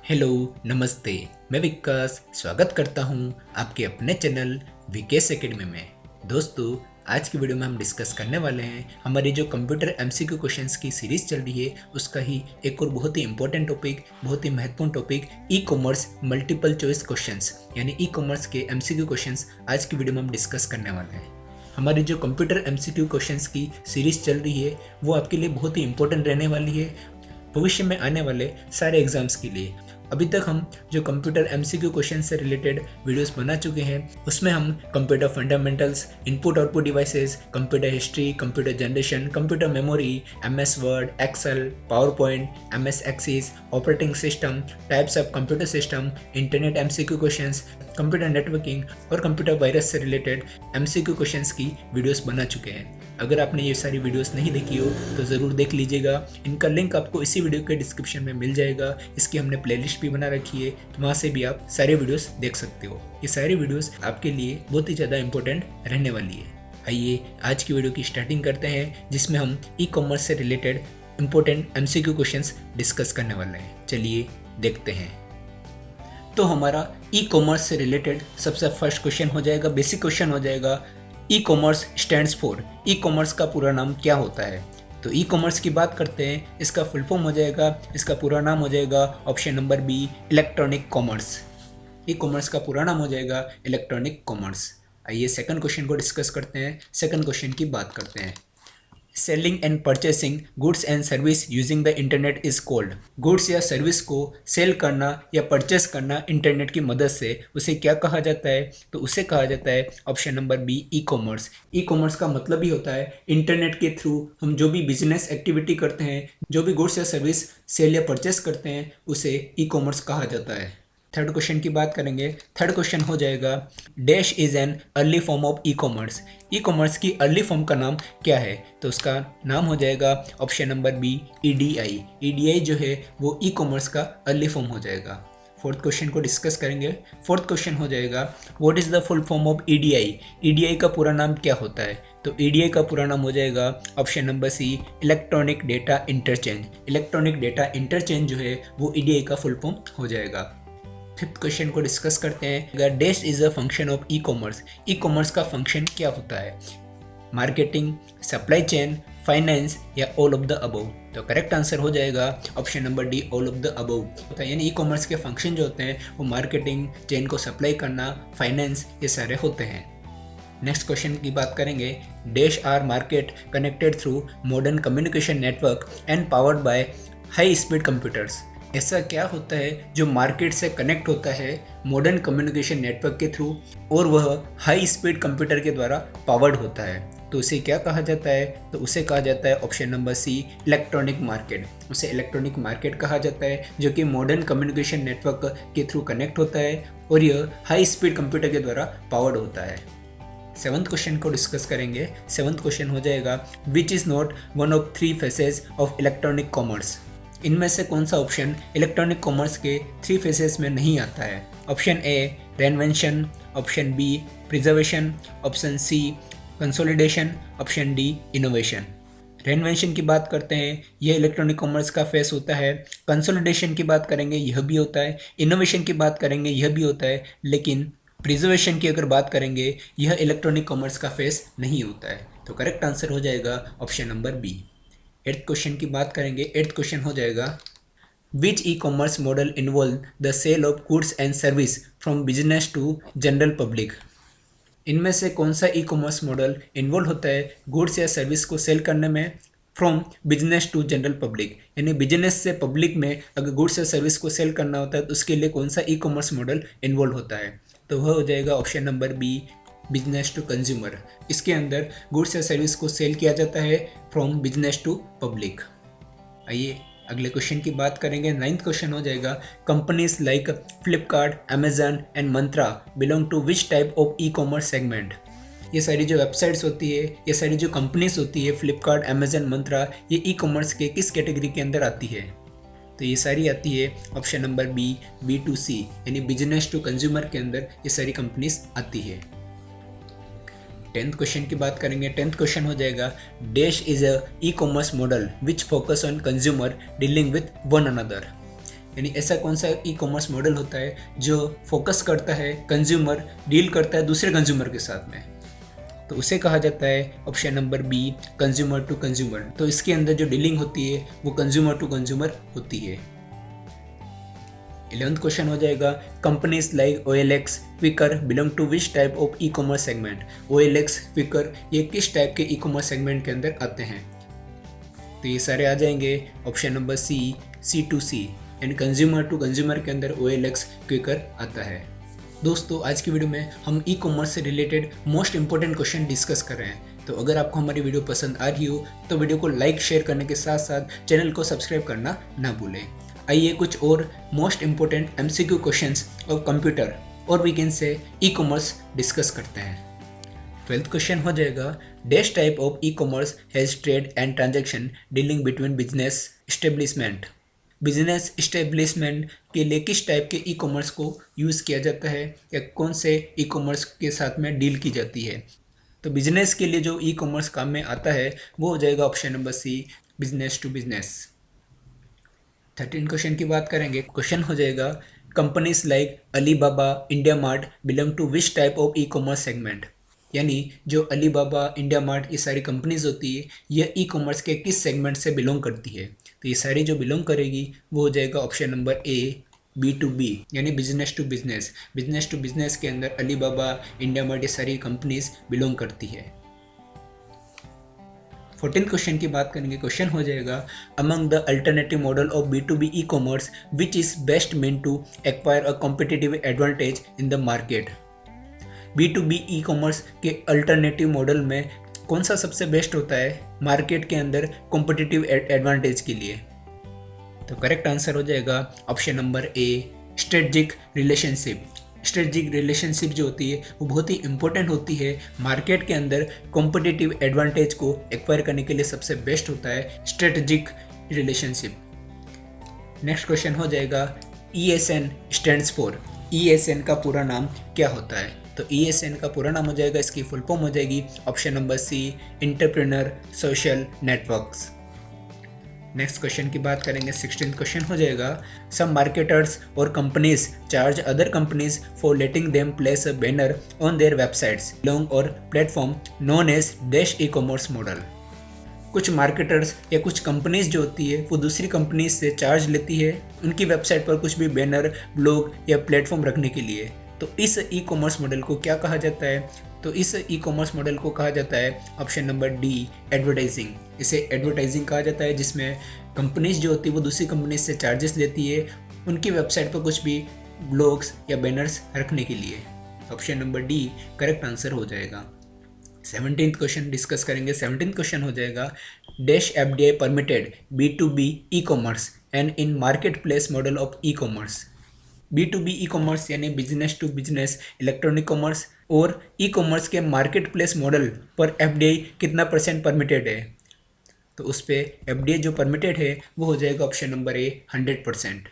Hello, नमस्ते। मैं विकास स्वागत करता हूं आपके अपने चैनल विकेस एकेडमी में। दोस्तों, आज की वीडियो में हम डिस्कस करने वाले हैं हमारी जो कंप्यूटर एमसीक्यू क्वेश्चंस की सीरीज चल रही है उसका ही एक और बहुत ही इंपॉर्टेंट टॉपिक, बहुत ही महत्वपूर्ण topic e commerce multiple choice questions यानी ई कॉमर्स के एमसीक्यू क्वेश्चंस आज की वीडियो में हम डिस्कस करने वाले हैं। हमारी जो कंप्यूटर एमसीक्यू क्वेश्चंस की सीरीज चल रही है वो आपके लिए बहुत ही इंपॉर्टेंट रहने वाली है भविष्य में आने वाले सारे एग्जाम्स के लिए। अभी तक हम जो कंप्यूटर एमसीक्यू क्वेश्चन से रिलेटेड वीडियोस बना चुके हैं उसमें हम computer fundamentals, input output devices, computer history, computer generation, computer memory, MS Word, Excel, PowerPoint, MS Access, operating system, types of computer system, internet MCQ questions, computer networking और computer virus से related MCQ questions की videos बना चुके हैं। अगर आपने ये सारी वीडियोस नहीं देखी हो तो ज़रूर देख लीजिएगा। इनका लिंक आपको इसी वीडियो के डिस्क्रिप्शन में मिल जाएगा। इसकी हमने प्लेलिस्ट भी बना रखी है, तो वहाँ से भी आप सारे वीडियोस देख सकते हो। ये सारी वीडियोस आपके लिए बहुत ही ज़्यादा इंपॉर्टेंट रहने वाली है। आइए आज की वीडियो की स्टार्टिंग करते हैं, जिसमें हम ई कॉमर्स से related important MCQ questions discuss करने वाले हैं। चलिए देखते हैं। तो हमारा ई कॉमर्स से रिलेटेड सबसे फर्स्ट क्वेश्चन हो जाएगा, बेसिक क्वेश्चन हो जाएगा, e commerce stands for. E commerce का पूरा नाम क्या होता है? तो ई कॉमर्स की बात करते हैं, इसका फुल फॉर्म हो जाएगा, इसका पूरा नाम हो जाएगा option number B, electronic commerce. E commerce का पूरा नाम हो जाएगा इलेक्ट्रॉनिक कॉमर्स। आइए सेकंड क्वेश्चन को डिस्कस करते हैं। सेकंड क्वेश्चन की बात करते हैं, selling and purchasing goods and service using the internet is called. Goods या सर्विस को सेल करना या परचेस करना इंटरनेट की मदद से उसे क्या कहा जाता है? तो उसे कहा जाता है option number B, e commerce. E commerce का मतलब ही होता है इंटरनेट के थ्रू हम जो भी बिजनेस एक्टिविटी करते हैं, जो भी गुड्स या सर्विस सेल या परचेस करते हैं, उसे ई कॉमर्स कहा जाता है। थर्ड क्वेश्चन की बात करेंगे। थर्ड क्वेश्चन हो जाएगा, dash is an early form of e commerce. E commerce की अर्ली फॉर्म का नाम क्या है? तो उसका नाम हो जाएगा option number B, EDI. EDI जो है वो ई कॉमर्स का अर्ली फॉर्म हो जाएगा। फोर्थ क्वेश्चन को डिस्कस करेंगे। फोर्थ क्वेश्चन हो जाएगा, what is the full form of EDI. EDI का पूरा नाम क्या होता है? तो ईडीआई का पूरा नाम हो जाएगा option number C, electronic data interchange. Electronic data interchange जो है वो ईडीआई का फुल फॉर्म हो जाएगा। फिफ्थ क्वेश्चन को डिस्कस करते हैं, dash is a function of e commerce. E commerce का फंक्शन क्या होता है? मार्केटिंग, सप्लाई चेन, फाइनेंस या ऑल ऑफ द अबव। तो करेक्ट आंसर हो जाएगा option number D, all of the above. यानी ई कॉमर्स के फंक्शन जो होते हैं वो मार्केटिंग, चेन को सप्लाई करना, फाइनेंस, ये सारे होते हैं। नेक्स्ट क्वेश्चन की बात करेंगे, dash are market connected through modern communication network and powered by high speed computers. ऐसा क्या होता है जो मार्केट से कनेक्ट होता है मॉडर्न कम्युनिकेशन नेटवर्क के थ्रू और वह हाई स्पीड कंप्यूटर के द्वारा पावर्ड होता है? तो उसे क्या कहा जाता है? तो उसे कहा जाता है option number C, electronic market. उसे इलेक्ट्रॉनिक मार्केट कहा जाता है जो कि मॉडर्न कम्युनिकेशन नेटवर्क के थ्रू कनेक्ट होता है और यह हाई स्पीड कंप्यूटर के द्वारा पावर्ड होता है। सेवंथ क्वेश्चन को डिस्कस करेंगे। सेवंथ क्वेश्चन हो जाएगा, which is not one of three phases of electronic commerce. इनमें से कौन सा ऑप्शन इलेक्ट्रॉनिक कॉमर्स के थ्री फेसेस में नहीं आता है? Option A, reinvention, option B, preservation, option C, consolidation, option D, innovation. Reinvention की बात करते हैं, यह इलेक्ट्रॉनिक कॉमर्स का फेस होता है। कंसोलिडेशन की बात करेंगे, यह भी होता है। इनोवेशन की बात करेंगे, यह भी होता है। लेकिन प्रिजर्वेशन की अगर बात करेंगे, यह इलेक्ट्रॉनिक कॉमर्स का फेस नहीं होता है। तो करेक्ट आंसर हो जाएगा option number B. Eighth question की बात करेंगे। एट्थ क्वेश्चन हो जाएगा, which e commerce model involve the sale of goods and service from business to general public. इनमें से कौन सा ई कॉमर्स मॉडल इन्वॉल्व होता है गुड्स या सर्विस को सेल करने में from business to general public? यानी बिजनेस से पब्लिक में अगर गुड्स या सर्विस को सेल करना होता है तो उसके लिए कौन सा ई कॉमर्स मॉडल इन्वॉल्व होता है? तो वह हो जाएगा option number B, business to consumer. इसके अंदर गुड्स या सर्विस को सेल किया जाता है फ्रॉम बिजनेस टू पब्लिक। आइए अगले क्वेश्चन की बात करेंगे। नाइन्थ क्वेश्चन हो जाएगा, companies like Flipkart, Amazon and Myntra belong to which type of e commerce segment. ये सारी जो वेबसाइट्स होती है, ये सारी जो कंपनीज होती है, फ्लिपकार्ट, अमेजन, मंत्रा, ये ई कॉमर्स के किस कैटेगरी के अंदर आती है? तो ये सारी आती है ऑप्शन नंबर बी, B2C यानी बिजनेस टू कंज्यूमर के अंदर ये सारी कंपनीज आती है। टेंथ क्वेश्चन की बात करेंगे। टेंथ क्वेश्चन हो जाएगा, dash is a E commerce model which focus on consumer dealing with one another. यानी ऐसा कौन सा ई कॉमर्स मॉडल होता है जो फोकस करता है कंज्यूमर डील करता है दूसरे कंज्यूमर के साथ में, तो उसे कहा जाता है option number B consumer to consumer. तो इसके अंदर जो डीलिंग होती है वो कंज्यूमर टू कंज्यूमर होती है। 11th क्वेश्चन हो जाएगा companies like OLX, Quikr belong to which type of e commerce segment. OLX, Quikr ये किस टाइप के ई कॉमर्स सेगमेंट के अंदर आते हैं? तो ये सारे आ जाएंगे ऑप्शन नंबर सी C2C, यानी कंज्यूमर टू कंज्यूमर के अंदर OLX, क्विकर आता है। दोस्तों आज की वीडियो में हम ई कॉमर्स से related most important question discuss कर रहे हैं। तो अगर आपको हमारी वीडियो पसंद आ रही हो तो वीडियो को लाइक शेयर करने के साथ साथ चैनल को सब्सक्राइब करना ना भूलें। आइए कुछ और most important MCQ questions of computer और वीकेंड से ई कॉमर्स डिस्कस करते हैं। 12th क्वेश्चन हो जाएगा dash type of e commerce has trade and transaction dealing between business establishment. Business establishment के लिए किस टाइप के ई कॉमर्स को यूज़ किया जाता है या कौन से ई कॉमर्स के साथ में डील की जाती है? तो बिजनेस के लिए जो ई कॉमर्स काम में आता है वो हो जाएगा option number C business to business. 13 question की बात करेंगे। क्वेश्चन हो जाएगा companies like Alibaba, IndiaMART belong to which type of e commerce segment. यानी जो अलीबाबा, इंडिया मार्ट ये सारी कंपनीज होती है ये ई कॉमर्स के किस सेगमेंट से बिलोंग करती है? तो ये सारी जो बिलोंग करेगी वो हो जाएगा ऑप्शन नंबर ए B2B, यानी business to business. Business to business के अंदर अलीबाबा, इंडिया मार्ट ये सारी कंपनीज बिलोंग करती है। 14 क्वेश्चन की बात करेंगे। क्वेश्चन हो जाएगा among the alternative model of B2B e commerce which is best mean to acquire a competitive advantage in the market. B2B e commerce के अल्टरनेटिव मॉडल में कौन सा सबसे बेस्ट होता है मार्केट के अंदर कॉम्पिटिटिव एडवांटेज के लिए? तो करेक्ट आंसर हो जाएगा option number A strategic relationship. Strategic relationship जो होती है वो बहुत ही इंपॉर्टेंट होती है मार्केट के अंदर कॉम्पिटिटिव एडवांटेज को एक्वायर करने के लिए सबसे बेस्ट होता है स्ट्रेटजिक रिलेशनशिप। नेक्स्ट क्वेश्चन हो जाएगा ESN स्टैंड्स फॉर। ESN का पूरा नाम क्या होता है? तो ESN का पूरा नाम हो जाएगा, इसकी फुल फॉर्म हो जाएगी option number C entrepreneur social networks. Next question की बात करेंगे। 16th क्वेश्चन हो जाएगा सम मार्केटर्स और companies charge other companies for letting them place a banner on their websites long और platform known as dash e commerce model. कुछ marketers या कुछ कंपनीज जो होती है वो दूसरी कंपनीज से चार्ज लेती है उनकी वेबसाइट पर कुछ भी बैनर, ब्लॉग या प्लेटफॉर्म रखने के लिए। तो इस ई कॉमर्स मॉडल को क्या कहा जाता है? तो इस ई कॉमर्स मॉडल को कहा जाता है ऑप्शन नंबर डी एडवर्टाइजिंग। इसे एडवर्टाइजिंग कहा जाता है जिसमें कंपनीज जो होती है वो दूसरी कंपनीज से चार्जेस लेती है उनकी वेबसाइट पर कुछ भी ब्लॉग्स या बैनर्स रखने के लिए। Option number D correct answer हो जाएगा। 17th क्वेश्चन डिस्कस करेंगे। 17th क्वेश्चन हो जाएगा dash FDI permitted B2B e commerce and in market place model of e commerce. B2B e commerce यानी business to business electronic commerce और e commerce के market place model पर FDI कितना % permitted है? तो उस पर FDI जो परमिटेड है वो हो जाएगा ऑप्शन नंबर ए 100%।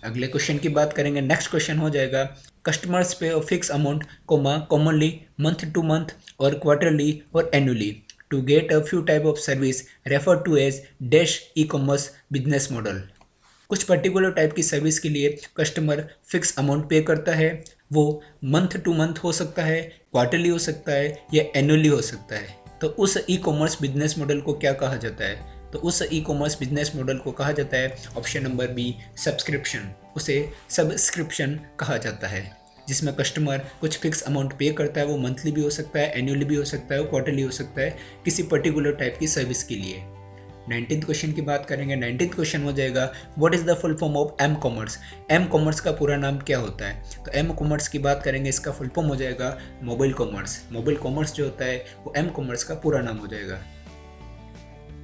अगले क्वेश्चन की बात करेंगे। नेक्स्ट क्वेश्चन हो जाएगा customers pay fix amount commonly month to month और क्वार्टरली और annually to get a few type of service refer to as dash e commerce business model. कुछ particular type की सर्विस के लिए कस्टमर फिक्स अमाउंट पे करता है, वो मंथ टू मंथ हो सकता है, क्वार्टरली हो सकता है या एनुअली हो सकता है। तो उस ई कॉमर्स बिजनेस मॉडल को क्या कहा जाता है? तो उस ई कॉमर्स बिजनेस मॉडल को कहा जाता है ऑप्शन नंबर बी सब्सक्रिप्शन। उसे सब्सक्रिप्शन कहा जाता है जिसमें कस्टमर कुछ फिक्स अमाउंट पे करता है, वो मंथली भी हो सकता है, एनुअली भी हो सकता है, क्वार्टरली हो सकता है, किसी पर्टिकुलर टाइप की सर्विस के लिए। 19th क्वेश्चन की बात करेंगे। 19th क्वेश्चन हो जाएगा what is the full form of M commerce. M commerce का पूरा नाम क्या होता है? तो एम कॉमर्स की बात करेंगे, इसका फुल फॉर्म हो जाएगा मोबाइल कॉमर्स। मोबाइल कॉमर्स जो होता है वो एम कॉमर्स का पूरा नाम हो जाएगा।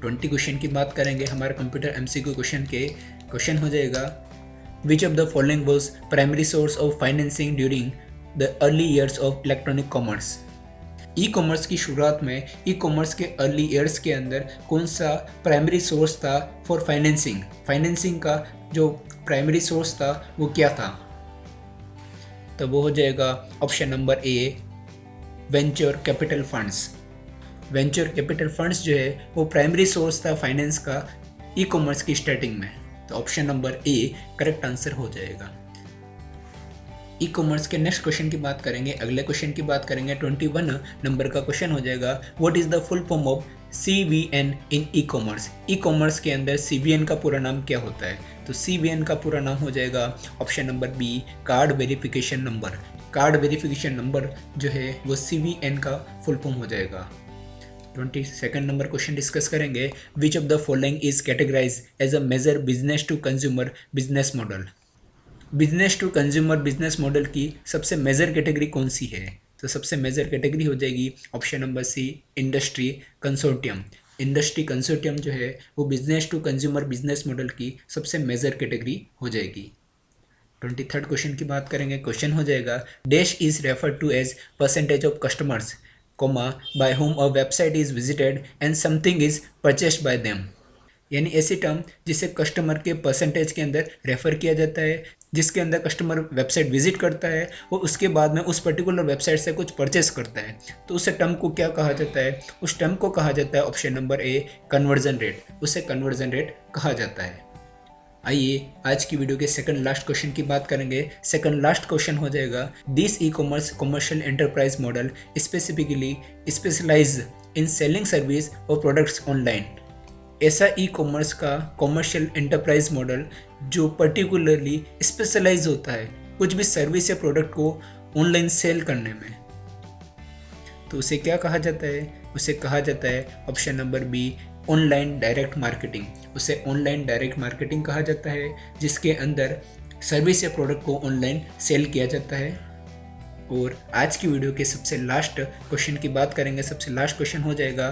20 क्वेश्चन की बात करेंगे हमारे कंप्यूटर MCQ क्वेश्चन के। क्वेश्चन हो जाएगा विच of the following was primary source of financing during the early years of electronic commerce. E commerce की शुरुआत में ई कॉमर्स के अर्ली ईयर्स के अंदर कौन सा प्राइमरी सोर्स था फॉर फाइनेंसिंग? फाइनेंसिंग का जो प्राइमरी सोर्स था वो क्या था? तो वो हो जाएगा option number A venture capital funds. Venture capital funds जो है वो प्राइमरी सोर्स था फाइनेंस का ई कॉमर्स की स्टार्टिंग में। तो option number A correct answer हो जाएगा। ई कॉमर्स के नेक्स्ट क्वेश्चन की बात करेंगे, अगले क्वेश्चन की बात करेंगे। 21 नंबर का क्वेश्चन हो जाएगा, what is the full form of CVN in E commerce. E commerce के अंदर CVN का पूरा नाम क्या होता है? तो CVN का पूरा नाम हो जाएगा option number B card verification number. Card verification number जो है वो CVN का फुल फॉर्म हो जाएगा। 22 नंबर क्वेश्चन डिस्कस करेंगे, which of the following is categorise as a major business to consumer business model. Business to consumer business model की सबसे major category कौन सी है? तो सबसे मेजर कैटेगरी हो जाएगी option number C industry consortium. Industry consortium जो है वो business to consumer business model की सबसे मेजर कैटेगरी हो जाएगी। 23 क्वेश्चन की बात करेंगे, क्वेश्चन हो जाएगा, dash is refer to as percentage of customers comma by whom a website is visited and something is purchased by them. यानी ऐसी टर्म जिसे कस्टमर के परसेंटेज के अंदर रेफर किया जाता है, जिसके अंदर कस्टमर वेबसाइट विजिट करता है और उसके बाद में उस पर्टिकुलर वेबसाइट से कुछ परचेस करता है, तो उस टर्म को क्या कहा जाता है? उस टर्म को कहा जाता है option number A conversion rate. उसे कन्वर्जन रेट कहा जाता है। आइए आज की वीडियो के सेकंड लास्ट क्वेश्चन की बात करेंगे। सेकंड लास्ट क्वेश्चन हो जाएगा, this e commerce commercial enterprise model specifically specialise in selling service और प्रोडक्ट्स ऑनलाइन। ऐसा ई कॉमर्स का कॉमर्शियल एंटरप्राइज मॉडल जो पर्टिकुलरली स्पेशलाइज होता है कुछ भी सर्विस या प्रोडक्ट को ऑनलाइन सेल करने में, तो उसे क्या कहा जाता है? उसे कहा जाता है option number B online direct marketing. उसे ऑनलाइन डायरेक्ट मार्केटिंग कहा जाता है, जिसके अंदर सर्विस या प्रोडक्ट को ऑनलाइन सेल किया जाता है। और आज की वीडियो के सबसे लास्ट क्वेश्चन की बात करेंगे। सबसे लास्ट क्वेश्चन हो जाएगा,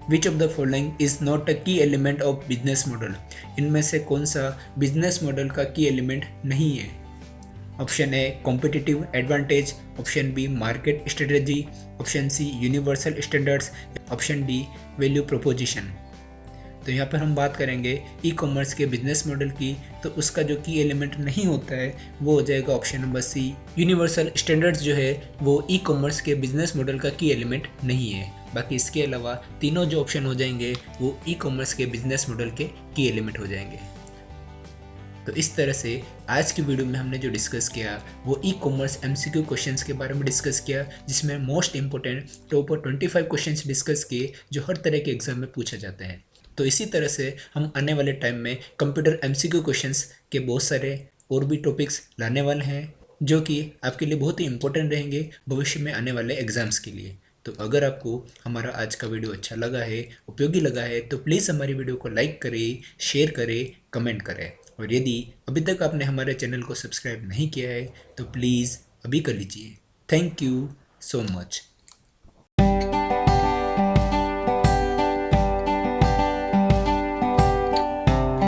विच of the following is not a की एलिमेंट ऑफ बिजनेस मॉडल। इनमें से कौन सा बिजनेस मॉडल का की एलिमेंट नहीं है? Option A competitive advantage, option B market strategy, option C universal standards, option D value proposition. तो यहाँ पर हम बात करेंगे ई कॉमर्स के बिजनेस मॉडल की, तो उसका जो की एलिमेंट नहीं होता है वो हो जाएगा option number C universal standards जो है वो ई कॉमर्स के बिजनेस मॉडल का की एलिमेंट नहीं है। बाकी इसके अलावा तीनों जो ऑप्शन हो जाएंगे वो ई कॉमर्स के बिजनेस मॉडल के की एलिमेंट हो जाएंगे। तो इस तरह से आज की वीडियो में हमने जो डिस्कस किया वो ई कॉमर्स MCQ क्वेश्चंस के बारे में डिस्कस किया, जिसमें most important top 25 questions discuss किए जो हर तरह के एग्जाम में पूछे जाते हैं। तो इसी तरह से हम आने वाले टाइम में कंप्यूटर MCQ क्वेश्चंस के बहुत सारे और भी टॉपिक्स लाने वाले हैं, जो कि आपके लिए बहुत ही इंपॉर्टेंट रहेंगे भविष्य में आने वाले एग्जाम्स के लिए। तो अगर आपको हमारा आज का वीडियो अच्छा लगा है, उपयोगी लगा है, तो प्लीज़ हमारी वीडियो को लाइक करें, शेयर करें, कमेंट करें। और यदि अभी तक आपने हमारे चैनल को सब्सक्राइब नहीं किया है तो प्लीज़ अभी कर लीजिए। Thank you so much.